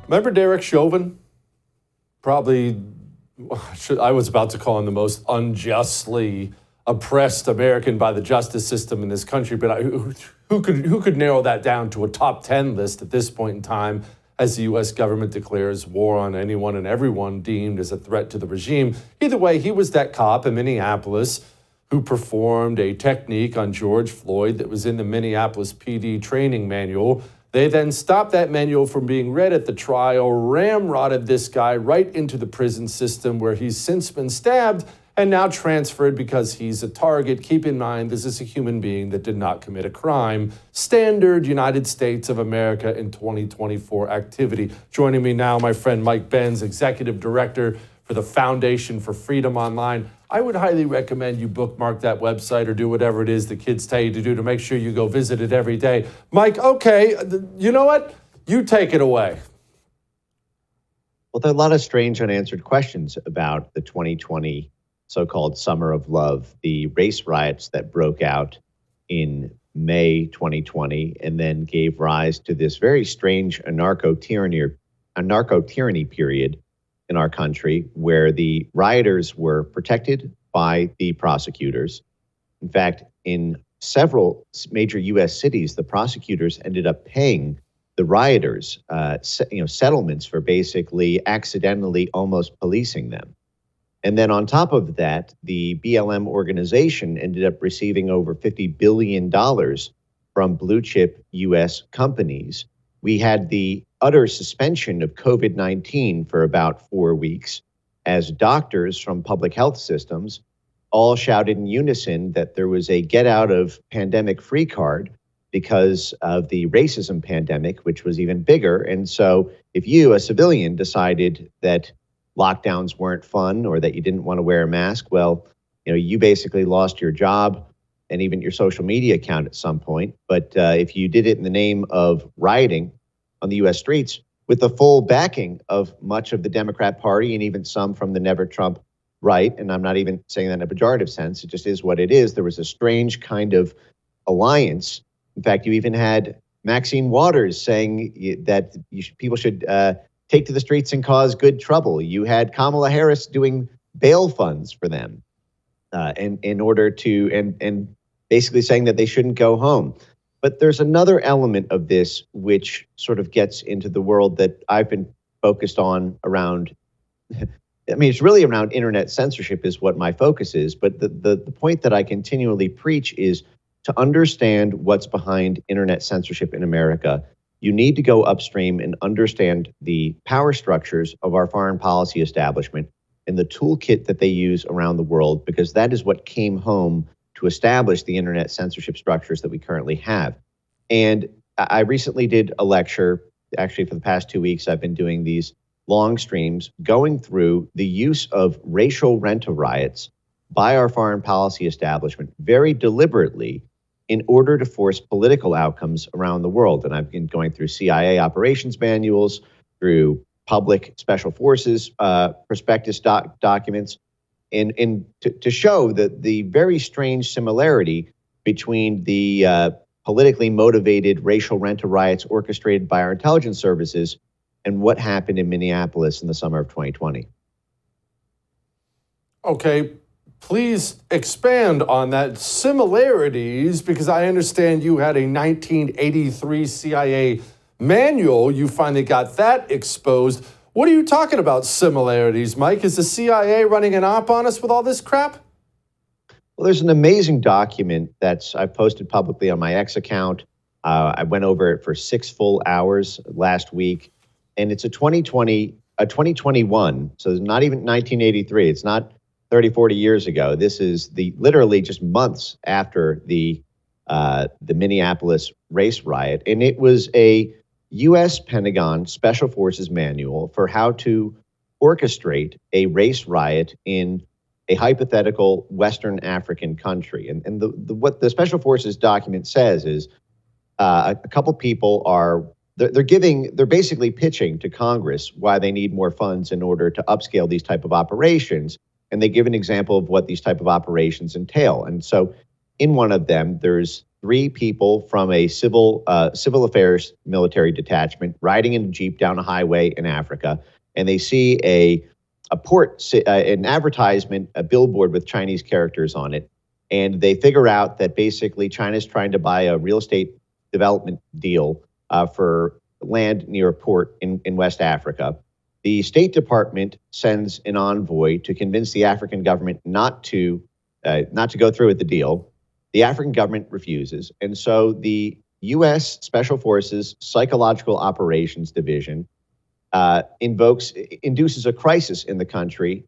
Remember Derek Chauvin? Probably, I was about to call him the most unjustly oppressed American by the justice system in this country, but who could narrow that down to a top 10 list at this point in time as the U.S. government declares war on anyone and everyone deemed as a threat to the regime? Either way, he was that cop in Minneapolis who performed a technique on George Floyd that was in the Minneapolis PD training manual. They then stopped that manual from being read at the trial, ramrodded this guy right into the prison system where he's since been stabbed and now transferred because he's a target. Keep in mind, this is a human being that did not commit a crime. Standard United States of America in 2024 activity. Joining me now, my friend Mike Benz, Executive Director for the Foundation for Freedom Online. I would highly recommend you bookmark that website or do whatever it is the kids tell you to do to make sure you go visit it every day. Mike, okay, you know what? You take it away. Well, there are a lot of strange unanswered questions about the 2020 so-called Summer of Love, the race riots that broke out in May 2020 and then gave rise to this very strange anarcho-tyranny period in our country where the rioters were protected by the prosecutors. In fact, in several major U.S. cities, the prosecutors ended up paying the rioters settlements for basically accidentally almost policing them. And then on top of that, the BLM organization ended up receiving over $50 billion from blue chip U.S. companies. We had the utter suspension of COVID-19 for about 4 weeks as doctors from public health systems all shouted in unison that there was a get out of pandemic free card because of the racism pandemic, which was even bigger. And so if you, a civilian, decided that lockdowns weren't fun or that you didn't want to wear a mask, well, you basically lost your job and even your social media account at some point. But if you did it in the name of rioting on the U.S. streets with the full backing of much of the Democrat Party and even some from the Never Trump right, and I'm not even saying that in a pejorative sense, it just is what it is, there was a strange kind of alliance. In fact, you even had Maxine Waters saying that people should take to the streets and cause good trouble. You had Kamala Harris doing bail funds for them and in order to, and basically saying that they shouldn't go home. But there's another element of this which sort of gets into the world that I've been focused on around. I mean, it's really around internet censorship is what my focus is. But the point that I continually preach is to understand what's behind internet censorship in America. You need to go upstream and understand the power structures of our foreign policy establishment and the toolkit that they use around the world, because that is what came home to establish the internet censorship structures that we currently have. And I recently did a lecture, actually for the past 2 weeks, I've been doing these long streams going through the use of racial rent-a-riots by our foreign policy establishment very deliberately in order to force political outcomes around the world. And I've been going through CIA operations manuals, through public special forces prospectus documents, and to show that the very strange similarity between the politically motivated racial rent-a-riots orchestrated by our intelligence services and what happened in Minneapolis in the summer of 2020. Okay, please expand on that similarities, because I understand you had a 1983 CIA manual. You finally got that exposed. What are you talking about similarities, Mike? Is the CIA running an op on us with all this crap? Well, there's an amazing document I've posted publicly on my X account. I went over it for 6 full hours last week, and it's a 2021, so it's not even 1983. It's not 30, 40 years ago. This is literally just months after the Minneapolis race riot, and it was a U.S. Pentagon Special Forces manual for how to orchestrate a race riot in a hypothetical Western African country. And what the Special Forces document says is a couple people they're basically pitching to Congress why they need more funds in order to upscale these type of operations. And they give an example of what these type of operations entail. And so in one of them, there's 3 people from a civil affairs military detachment riding in a Jeep down a highway in Africa, and they see an advertisement, a billboard with Chinese characters on it, and they figure out that basically China's trying to buy a real estate development deal for land near a port in West Africa. The State Department sends an envoy to convince the African government not to go through with the deal. The African government refuses, and so the U.S. Special Forces Psychological Operations Division induces a crisis in the country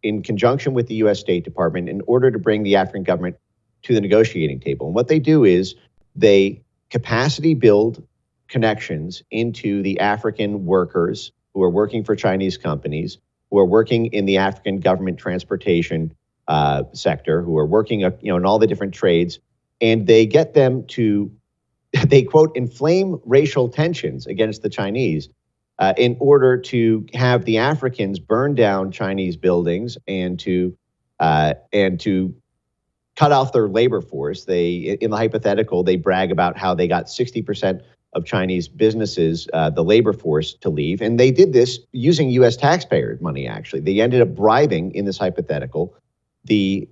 in conjunction with the U.S. State Department in order to bring the African government to the negotiating table. And what they do is they capacity build connections into the African workers who are working for Chinese companies, who are working in the African government transportation sector, who are working in all the different trades, and they get them to, they quote, inflame racial tensions against the Chinese in order to have the Africans burn down Chinese buildings and to cut off their labor force. In the hypothetical, they brag about how they got 60% of Chinese businesses, the labor force, to leave. And they did this using U.S. taxpayer money, actually. They ended up bribing, in this hypothetical, the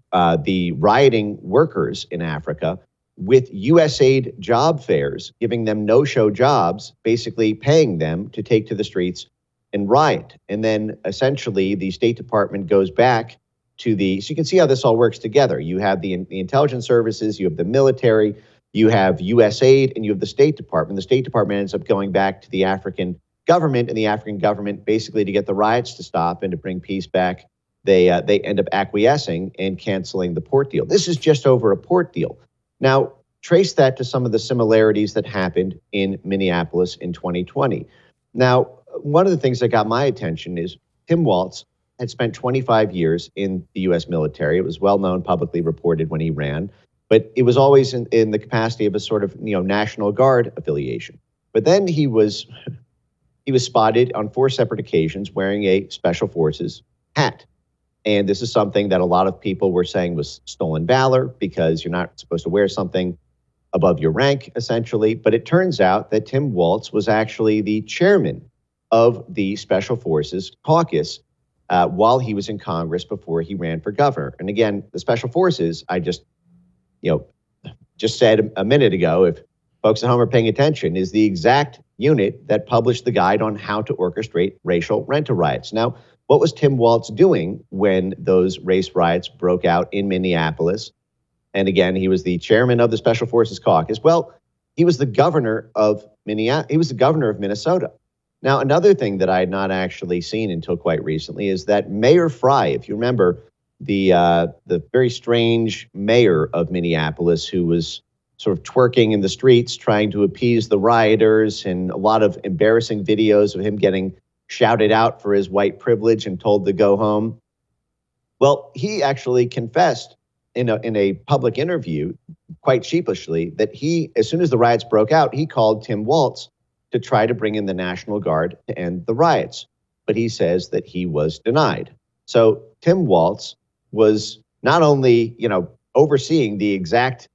rioting workers in Africa with USAID job fairs, giving them no-show jobs, basically paying them to take to the streets and riot. And then essentially the State Department goes back to so you can see how this all works together. You have the intelligence services, you have the military, you have USAID, and you have the State Department. The State Department ends up going back to the African government, and the African government, basically to get the riots to stop and to bring peace back, they end up acquiescing and canceling the port deal. This is just over a port deal. Now, trace that to some of the similarities that happened in Minneapolis in 2020. Now, one of the things that got my attention is Tim Walz had spent 25 years in the U.S. military. It was well known, publicly reported when he ran, but it was always in the capacity of a sort of National Guard affiliation. But then he was spotted on 4 separate occasions wearing a Special Forces hat. And this is something that a lot of people were saying was stolen valor, because you're not supposed to wear something above your rank, essentially. But it turns out that Tim Walz was actually the chairman of the Special Forces caucus while he was in Congress before he ran for governor. And again, the Special Forces, I just said a minute ago, if folks at home are paying attention, is the exact unit that published the guide on how to orchestrate racial rent-a-riots. Now, what was Tim Walz doing when those race riots broke out in Minneapolis? And again, he was the chairman of the Special Forces Caucus. Well, he was the governor of Minnesota. Now, another thing that I had not actually seen until quite recently is that Mayor Fry, if you remember, the very strange mayor of Minneapolis, who was sort of twerking in the streets, trying to appease the rioters, and a lot of embarrassing videos of him getting shouted out for his white privilege and told to go home. Well, he actually confessed in a public interview, quite sheepishly, that as soon as the riots broke out, he called Tim Walz to try to bring in the National Guard to end the riots. But he says that he was denied. So Tim Walz was not only, overseeing the exact,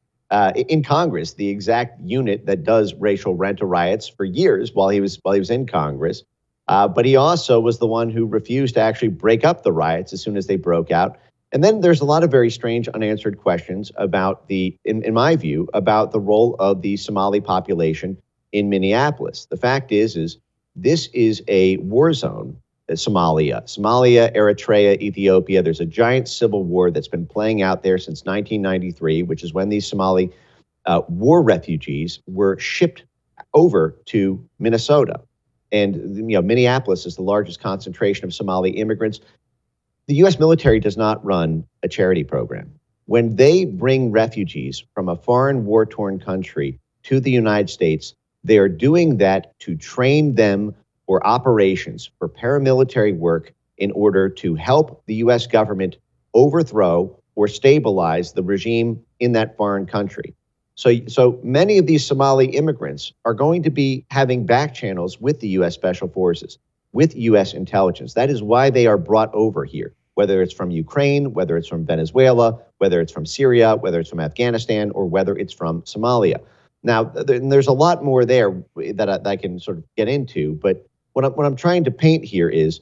in Congress, the exact unit that does racial rent-a-riots for years while he was in Congress, but he also was the one who refused to actually break up the riots as soon as they broke out. And then there's a lot of very strange unanswered questions about in my view, about the role of the Somali population in Minneapolis. The fact is this is a war zone, Somalia, Eritrea, Ethiopia. There's a giant civil war that's been playing out there since 1993, which is when these Somali war refugees were shipped over to Minnesota. And Minneapolis is the largest concentration of Somali immigrants. The U.S. military does not run a charity program. When they bring refugees from a foreign war-torn country to the United States, they are doing that to train them for operations, for paramilitary work, in order to help the U.S. government overthrow or stabilize the regime in that foreign country. So many of these Somali immigrants are going to be having back channels with the U.S. Special Forces, with U.S. intelligence. That is why they are brought over here. whether it's from Ukraine, whether it's from Venezuela, whether it's from Syria, whether it's from Afghanistan, or whether it's from Somalia. Now, there's a lot more there that I can sort of get into, but what I'm trying to paint here is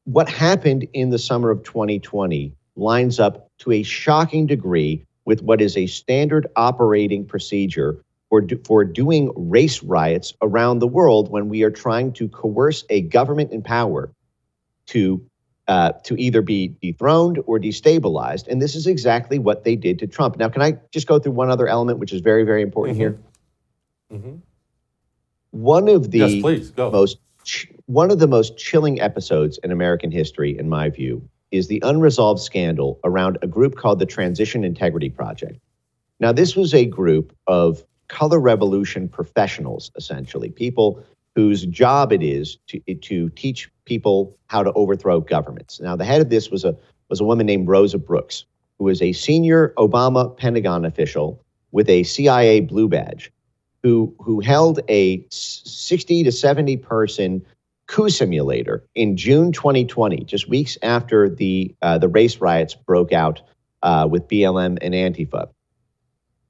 what happened in the summer of 2020 lines up to a shocking degree with what is a standard operating procedure for doing race riots around the world when we are trying to coerce a government in power to either be dethroned or destabilized. And this is exactly what they did to Trump. Now, can I just go through one other element, which is very, very important here? One of the Yes, please, go. One of the most chilling episodes in American history, in my view, is the unresolved scandal around a group called the Transition Integrity Project. Now, this was a group of color revolution professionals, essentially, people whose job it is to teach people how to overthrow governments. Now, the head of this was a woman named Rosa Brooks, who was a senior Obama Pentagon official with a CIA blue badge, who held a 60 to 70 person coup simulator in June 2020, just weeks after the race riots broke out with BLM and Antifa.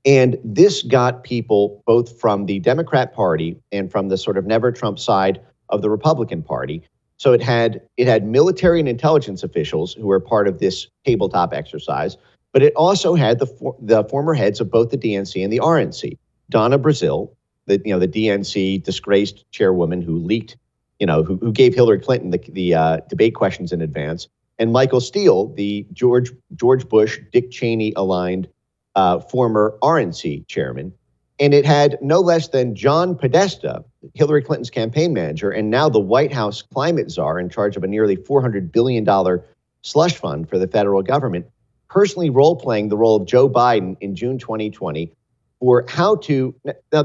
And this got people both from the Democrat Party and from the sort of never Trump side of the Republican Party. So it had military and intelligence officials who were part of this tabletop exercise, but it also had the former heads of both the DNC and the RNC. Donna Brazile, the DNC disgraced chairwoman who leaked, who gave Hillary Clinton the debate questions in advance, and Michael Steele, the George Bush, Dick Cheney aligned former RNC chairman. And it had no less than John Podesta, Hillary Clinton's campaign manager, and now the White House climate czar in charge of a nearly $400 billion slush fund for the federal government, personally role-playing the role of Joe Biden in June 2020 for how to,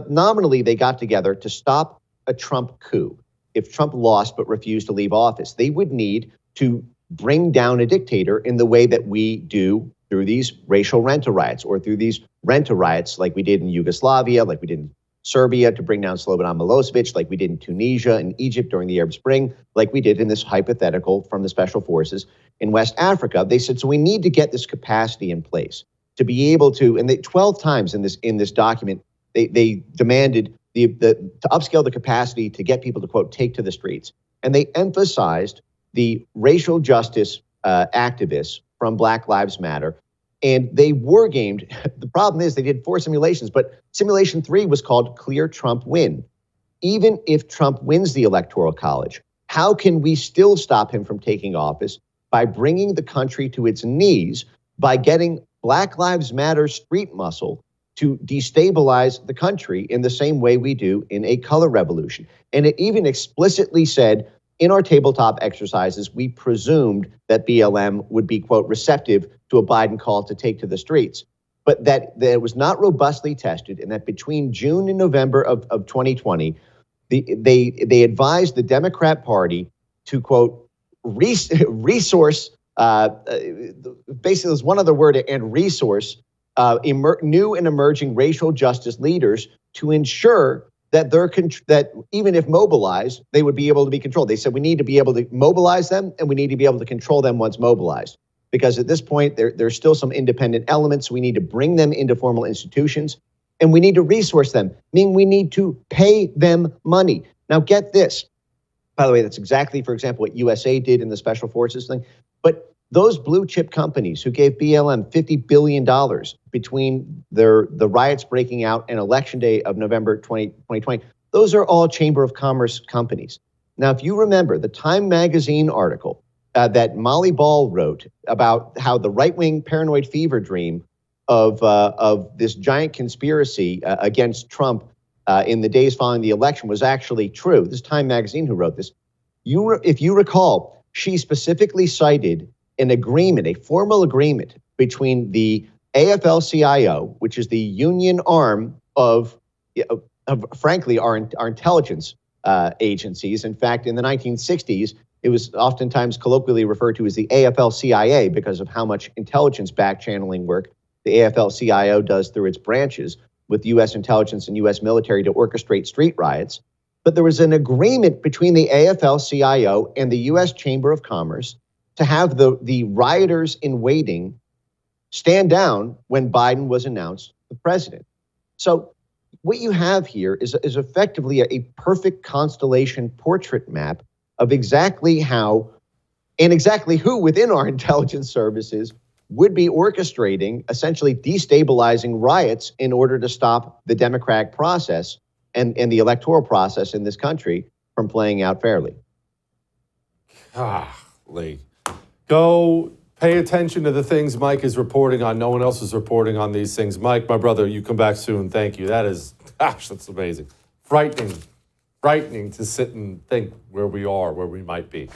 nominally they got together to stop a Trump coup. If Trump lost but refused to leave office, they would need to bring down a dictator in the way that we do through these racial rent-a riots, or through these rent-a riots like we did in Yugoslavia, like we did in Serbia to bring down Slobodan Milosevic, like we did in Tunisia and Egypt during the Arab Spring, like we did in this hypothetical from the special forces in West Africa. They said, so we need to get this capacity in place to be able to, and 12 times in this document, they demanded to upscale the capacity to get people to, quote, take to the streets. And they emphasized the racial justice activists from Black Lives Matter. And they war gamed. The problem is they did 4 simulations, but simulation 3 was called Clear Trump Win. Even if Trump wins the Electoral College, how can we still stop him from taking office? By bringing the country to its knees, by getting Black Lives Matter street muscle to destabilize the country in the same way we do in a color revolution. And it even explicitly said, in our tabletop exercises, we presumed that BLM would be, quote, receptive to a Biden call to take to the streets, but that it was not robustly tested, and that between June and November of 2020, they advised the Democrat Party to, quote, resource, basically there's one other word, and resource new and emerging racial justice leaders to ensure that that even if mobilized, they would be able to be controlled. They said we need to be able to mobilize them, and we need to be able to control them once mobilized. Because at this point, there's still some independent elements. We need to bring them into formal institutions, and we need to resource them, meaning we need to pay them money. Now, get this. By the way, that's exactly, for example, what USA did in the special forces thing. But those blue chip companies who gave BLM $50 billion between the riots breaking out and election day of November 2020, those are all Chamber of Commerce companies. Now, if you remember the Time magazine article that Molly Ball wrote about how the right-wing paranoid fever dream of this giant conspiracy against Trump in the days following the election was actually true. This is Time magazine who wrote this. If you recall, she specifically cited an agreement, a formal agreement between the AFL-CIO, which is the union arm of frankly, our intelligence agencies. In fact, in the 1960s, it was oftentimes colloquially referred to as the AFL-CIA because of how much intelligence back-channeling work the AFL-CIO does through its branches with U.S. intelligence and U.S. military to orchestrate street riots. But there was an agreement between the AFL-CIO and the U.S. Chamber of Commerce to have the rioters in waiting stand down when Biden was announced the president. So what you have here is effectively a perfect constellation portrait map of exactly how and exactly who within our intelligence services would be orchestrating, essentially destabilizing riots in order to stop the democratic process and the electoral process in this country from playing out fairly. Golly. Go pay attention to the things Mike is reporting on. No one else is reporting on these things. Mike, my brother, you come back soon. Thank you. That is, that's amazing. Frightening to sit and think where we are, where we might be.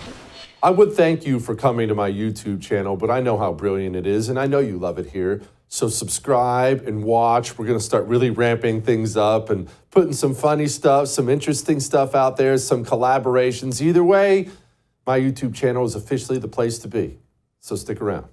I would thank you for coming to my YouTube channel, but I know how brilliant it is, and I know you love it here. So subscribe and watch. We're going to start really ramping things up and putting some funny stuff, some interesting stuff out there, some collaborations. Either way, my YouTube channel is officially the place to be. So stick around.